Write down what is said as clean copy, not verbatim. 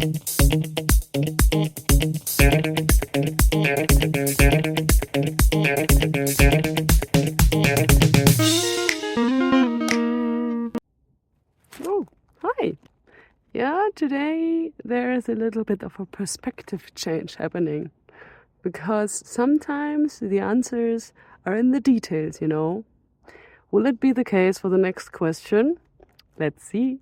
Oh, hi. Yeah, today there is a little bit of a perspective change happening, because sometimes the answers are in the details, you know. Will it be the case for the next question? Let's see.